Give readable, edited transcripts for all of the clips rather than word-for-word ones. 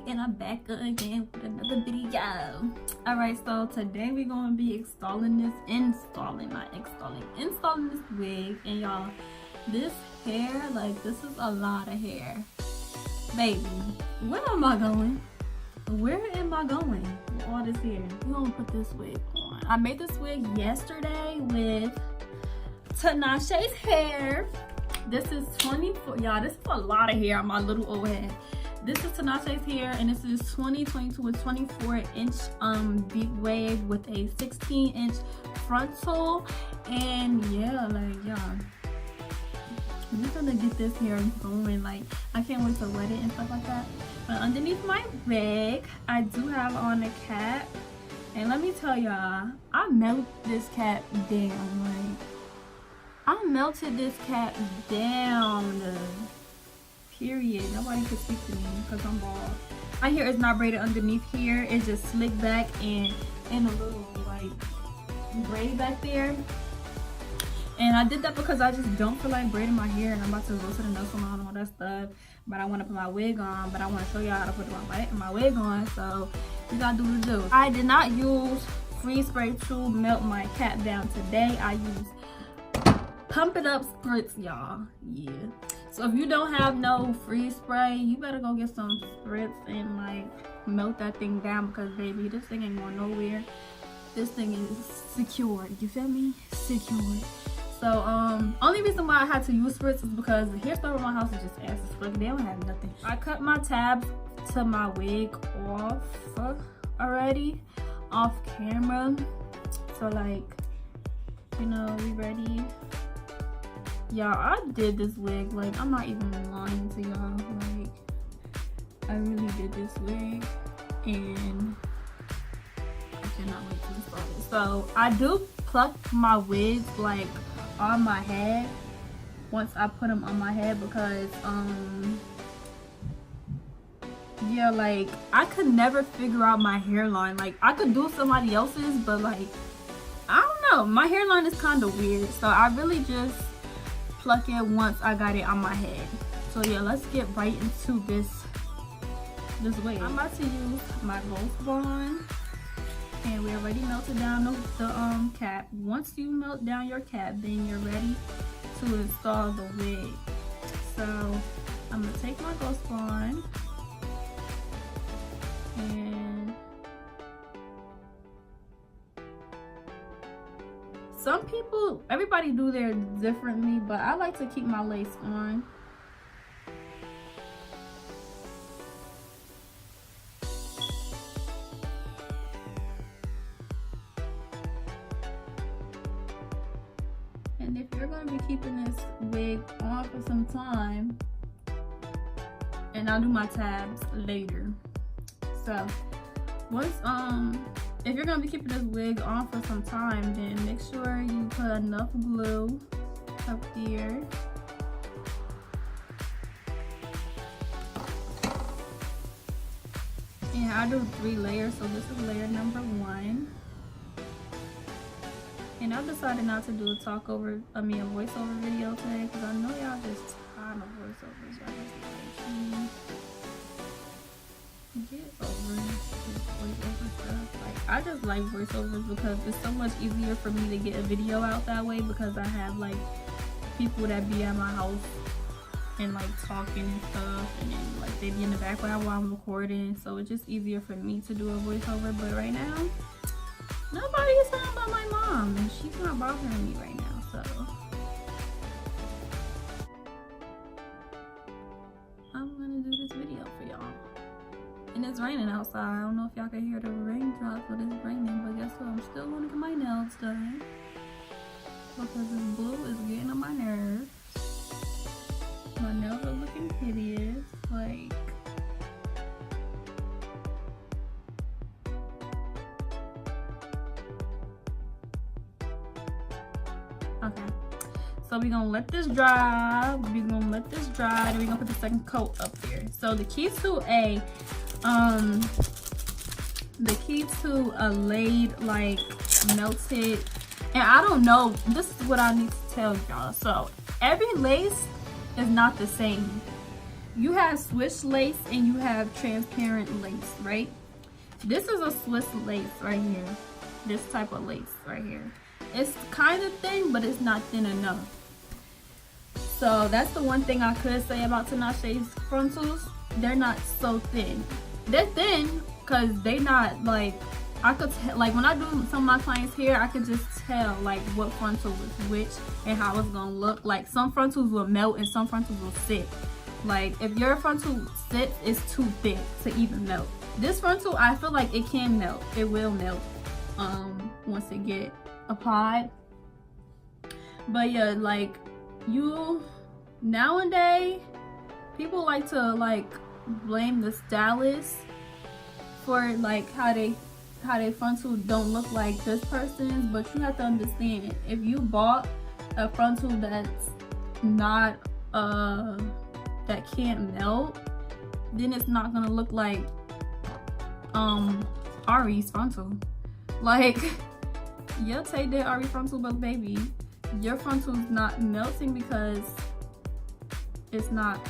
And I'm back again with another video. All right, so today we're gonna be installing this wig. And y'all, this hair, like, this is a lot of hair, baby. Where am I going with all this hair? We're gonna put this wig on. I made this wig yesterday with Tinashe's hair. This is 24, y'all. This is a lot of hair on my little old head. This is Tinashe's hair, and this is 20, 22, and 24-inch deep wave with a 16-inch frontal. And yeah, like, y'all, we're gonna get this hair going. Like, I can't wait to wet it and stuff like that. But underneath my wig, I do have on a cap. And let me tell y'all, I melted this cap down. Like, I melted this cap down. Period. Nobody could speak to me because I'm bald. My hair is not braided underneath here. It's just slicked back and a little like braid back there. And I did that because I just don't feel like braiding my hair, and I'm about to go to the nail salon and all that stuff. But I want to put my wig on. But I want to show y'all how to put my wig on. So we gotta do the do. I did not use freeze spray to melt my cap down today. I used Pump It Up spritz, y'all. Yeah. So if you don't have no freeze spray, you better go get some spritz and like melt that thing down, because baby, this thing ain't going nowhere. This thing is secured. You feel me? Secured. So only reason why I had to use spritz is because the hair store in my house is just ass as fuck. They don't have nothing. I cut my tabs to my wig off already, off camera. So like, you know, we ready. Y'all, I did this wig, like, I'm not even lying to y'all. Like, I really did this wig, and I cannot wait to install it. So I do pluck my wigs like on my head once I put them on my head, because yeah, like, I could never figure out my hairline. Like, I could do somebody else's, but like, I don't know, my hairline is kind of weird. So I really just pluck it once I got it on my head. So yeah, let's get right into this wig. I'm about to use my Ghost Bond, and we already melted down the cap. Once you melt down your cap, then you're ready to install the wig. So I'm gonna take my Ghost Bond, and some people, everybody do theirs differently, but I like to keep my lace on. And if you're going to be keeping this wig on for some time, and I'll do my tabs later. So once if you're gonna be keeping this wig on for some time, then make sure you put enough glue up here. And I do 3 layers, so this is layer number 1. And I decided not to do a voiceover video today, because I know y'all just tired of voiceovers. Y'all just like, get over this voiceover stuff. Like, I just like voiceovers because it's so much easier for me to get a video out that way, because I have like people that be at my house and like talking and stuff, and then like they be in the background while I'm recording, so it's just easier for me to do a voiceover. But right now, nobody is talking about my mom, and she's not bothering me right now, so I'm gonna do this video for y'all. And it's raining outside. I don't know if y'all can hear the raindrops, but it's raining. But guess what? I'm still gonna get my nails done, because this blue is getting on my nerves. My nails are looking hideous. Like, okay. So we're gonna let this dry. We're gonna let this dry. Then we're gonna put the second coat up there. So the key to a laid, like melted, and I don't know, this is what I need to tell y'all. So every lace is not the same. You have Swiss lace and you have transparent lace, right? This is a Swiss lace right here. This type of lace right here. It's kind of thin, but it's not thin enough. So that's the one thing I could say about Tinashe's frontals. They're not so thin. They're thin because they not like, I could like when I do some of my clients' hair, I could just tell like what frontal was which and how it's gonna look. Like some frontals will melt and some frontals will sit. Like if your frontal sits, it's too thick to even melt. This frontal, I feel like it can melt. It will melt once it get applied. But yeah, like nowadays people like to like blame the stylist for like how they frontal don't look like this person's, but you have to understand, if you bought a frontal that's not that can't melt, then it's not gonna look like Ari's frontal. Like you'll take that Ari frontal, but baby, your frontal's not melting because it's not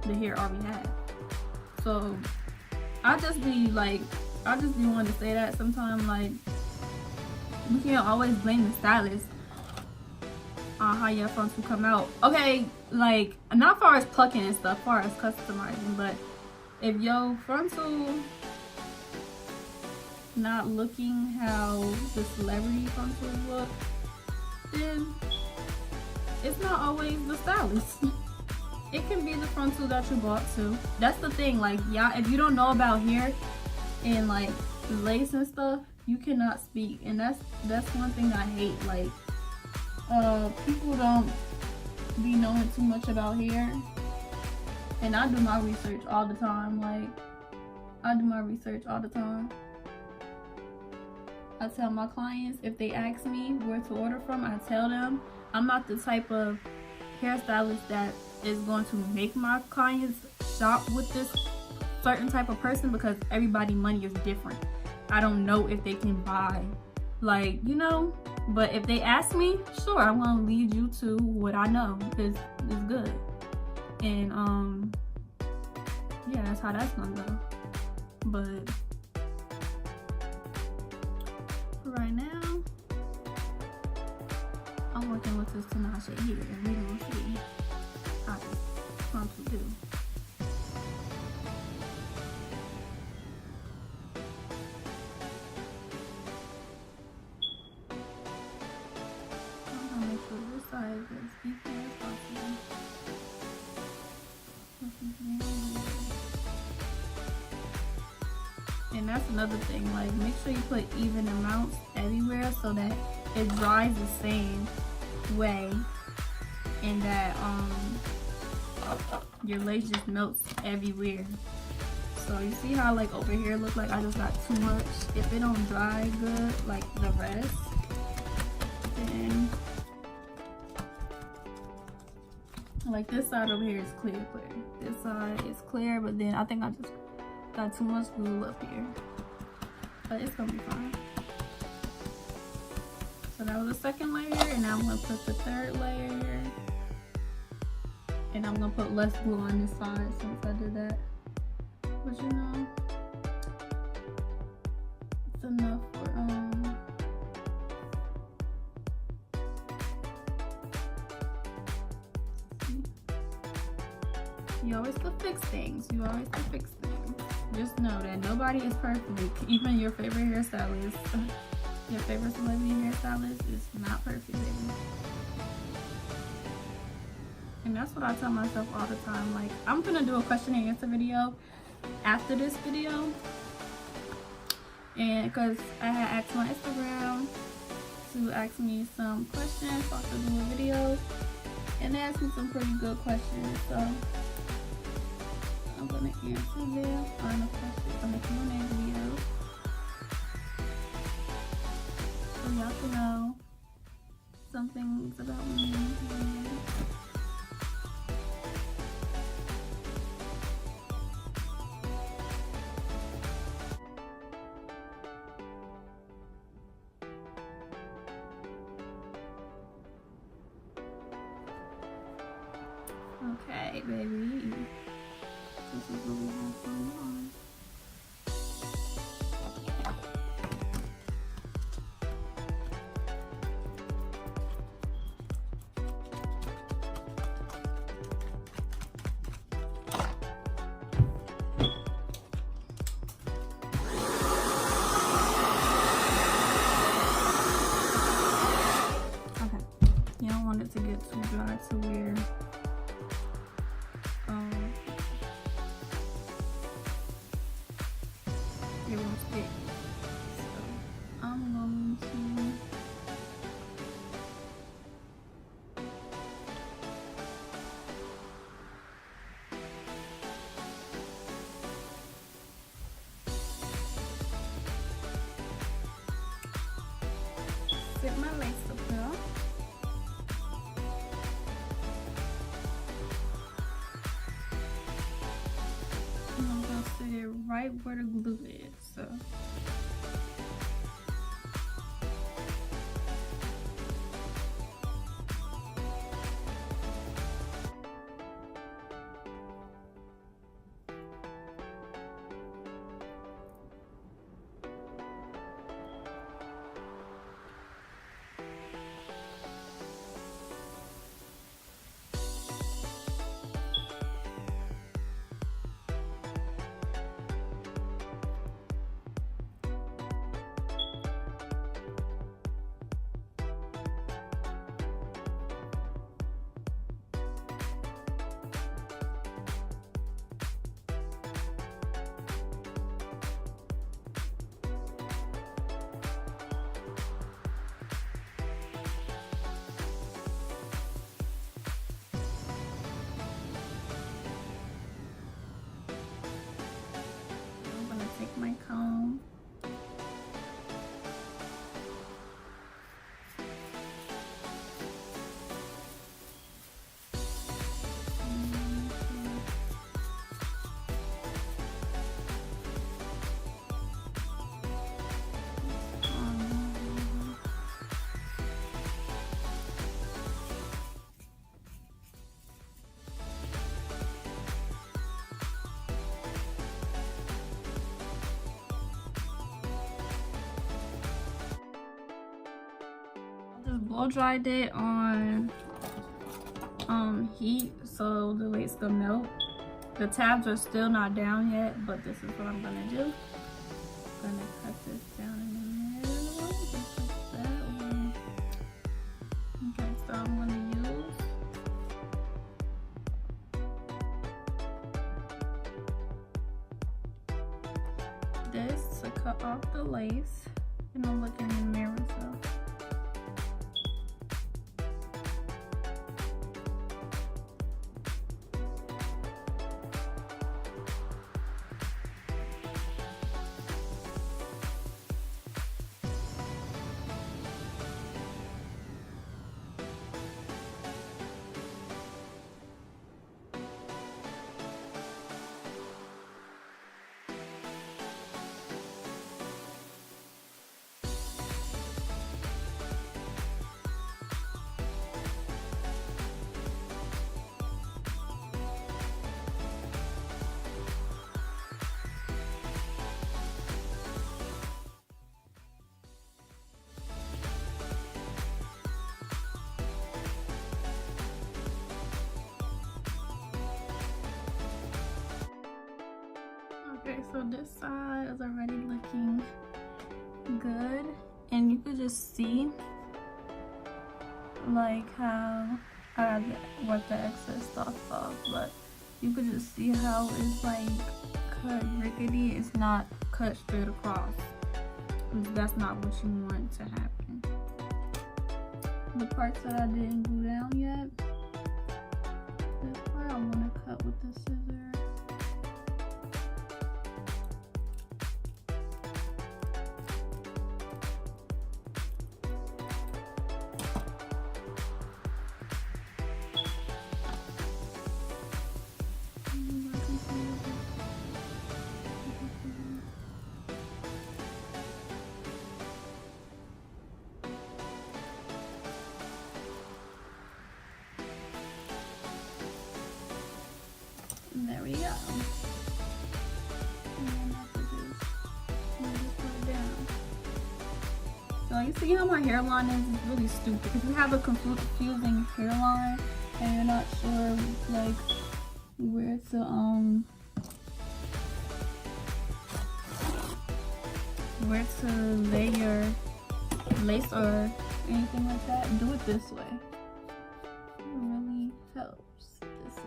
the hair Ari had. So I just be wanting to say that sometimes, like, you can't always blame the stylist on how your frontal come out. Okay, like, not far as plucking and stuff, far as customizing, but if your frontal not looking how the celebrity frontals look, then it's not always the stylist. It can be the frontal that you bought too. That's the thing, like, yeah, if you don't know about hair and like lace and stuff, you cannot speak, and that's one thing I hate. Like people don't be knowing too much about hair, and I do my research all the time. Like I do my research all the time. I tell my clients, if they ask me where to order from, I tell them. I'm not the type of hairstylist that is going to make my clients shop with this certain type of person, because everybody's money is different. I don't know if they can buy, like, you know, but if they ask me, sure, I'm gonna lead you to what I know is good. And yeah, that's how that's gonna go. But for right now, I'm working with this Tinashe here, and we're gonna see how this frontal do. This side is as equal as possible. And that's another thing, like, make sure you put even amounts everywhere so that it dries the same way, and that your lace just melts everywhere. So you see how, like, over here look like I just got too much. If it don't dry good like the rest, then like this side over here is clear. This side is clear, but then I think I just got too much glue up here. But it's gonna be fine. So that was the second layer, and now I'm gonna put the third layer here. And I'm gonna put less glue on this side since I did that. But you know, it's enough for you always could fix things. You always could fix things. Just know that nobody is perfect. Even your favorite hairstylist, your favorite celebrity hairstylist is not perfect, baby. And that's what I tell myself all the time. Like, I'm gonna do a question and answer video after this video, and because I had asked my Instagram to ask me some questions so I could do a video, and they asked me some pretty good questions, so I'm gonna answer their final questions on the Q&A video, so y'all can know some things about me. Okay, baby. This is what we have going on. You don't want it to get too dry to where it won't stick. So I'm going to set my lace up here. Right where the glue is, so my comb. Blow dried it on heat so the lace will melt. The tabs are still not down yet, but this is what I'm gonna do. I'm gonna cut this down in the middle, just like that way. Okay, so I'm gonna use this to cut off the lace, and I'm looking in the mirror, so. Okay, so this side is already looking good, and you could just see like how I worked the excess stuff off, but you could just see how it's like cut rickety. It's not cut straight across. That's not what you want to happen. The parts that I didn't glue down yet, this part I want to cut with the scissors. And then I could just move this part down. So you see how my hairline is? It's really stupid. If you have a confusing hairline and you're not sure like where to lay your lace or anything like that, do it this way. It really helps this way.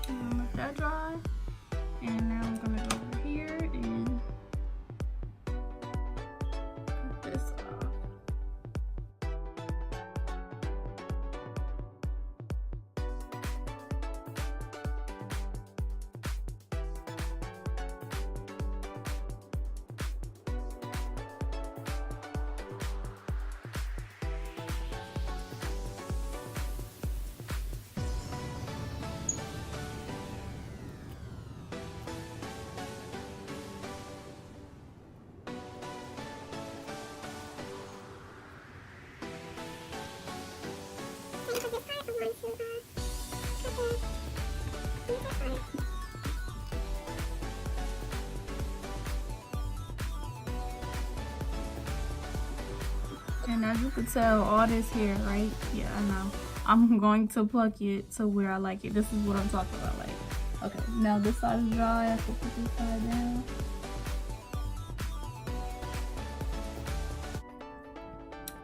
I'm gonna let that dry, and now I'm gonna go over here and cut this off. And as you can tell, all this hair, right? Yeah, I know. I'm going to pluck it to where I like it. This is what I'm talking about. Like, okay, now this side is dry. I can put this side down.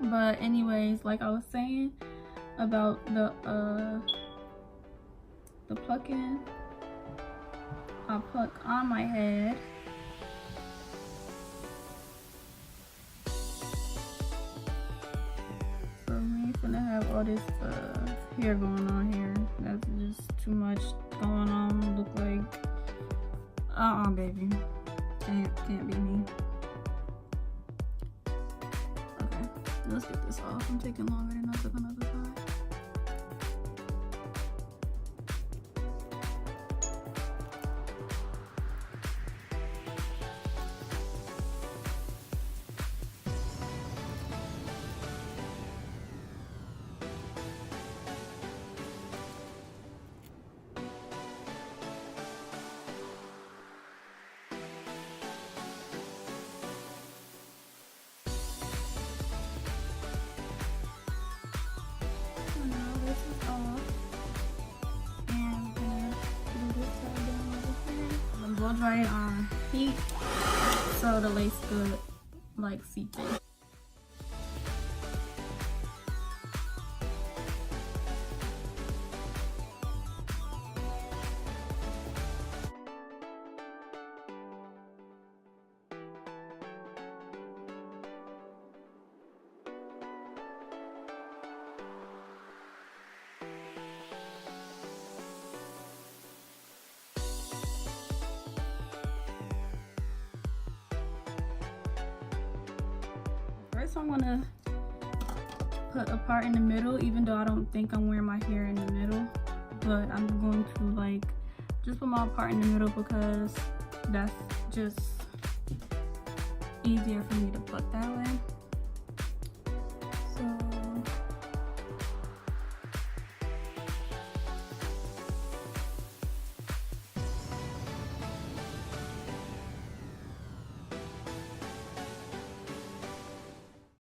But anyways, like I was saying about the plucking, I pluck on my head. So we ain't gonna have all this hair going on here. That's just too much going on. Look like baby, can't be me. Okay, let's get this off. I'm taking longer than I took on the other side. Blow dry it on heat so the lace could like seep in. First, I'm gonna put a part in the middle, even though I don't think I'm wearing my hair in the middle. But I'm going to like just put my part in the middle because that's just easier for me to pluck that way.